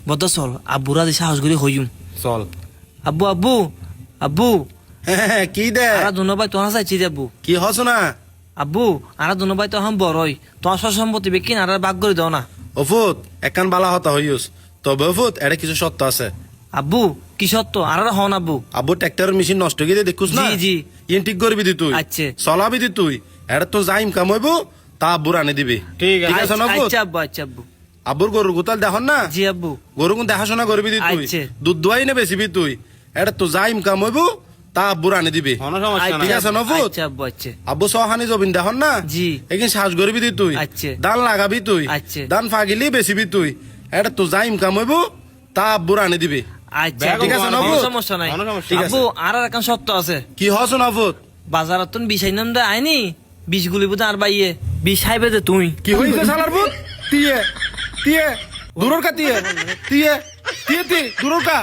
বদ্ধ চল আব্বুরা দি সাহস করে হইম চল। আব্বু আব্বু আব্বু হ্যাঁ কি দে আরা দুনো ভাই তোমার চাইছি যে আব্বু কি হস না আব্বু আরা দুনো ভাই তো এখন বড়ই তোমার সব সম্পত্তি বেকিন আর ভাগ করে দাও না অফুত একান বালা হতা হইস তবে অফুত এটা কিছু সত্য আছে। আব্বু কি সত্য আর হন আব্বু আব্বু ট্রাক্টরের মেশিন নষ্ট গিয়ে দেখুস না জি, জি। ইন ঠিক করবি দি তুই আচ্ছা। চলাবি দি তুই এটা তো যাইম কাম হইব তা আব্বুর আনে দিবি ঠিক আছে। আছে না অফুত? আচ্ছা আব্বু আচ্ছা আব্বু আব্বুর গরুর গোতাল দেখন না জি আব্বু গরু কোন দেখাশোনা করবি দি তুই আচ্ছা। দুধ দোয়াই নে বেশিবি তুই এটা তো যাইম কাম হইব তা আব্বুর আনে দিবি কোনো সমস্যা ঠিক নাই। আছে নফুত? আচ্ছা আব্বু আচ্ছা আব্বু সহানি জবিন দেখন না জি। এখানে শ্বাস করবি দি তুই আচ্ছা। দান লাগাবি তুই আচ্ছা। দান ফাগিলি বেশিবি তুই এটা তো যাইম কাম হইব তা আব্বুর আনে দিবি আচ্ছা ব্যাগ ঠিক আছে কোনো নফুত? সমস্যা নাই কোনো সমস্যা ঠিক আছে। আব্বু আর এখন সত্য আছে কি হস নফুত বাজারত তুন বিষ আইনাম দে আইনি বিষ গুলি বুঝে আর বাইয়ে বিষ খাইবে যে তুই কি হইছে শালার বুত তিয়ে তিয়ে দূরর কা তিয়ে তিয়ে তিয়ে তি দূরর কা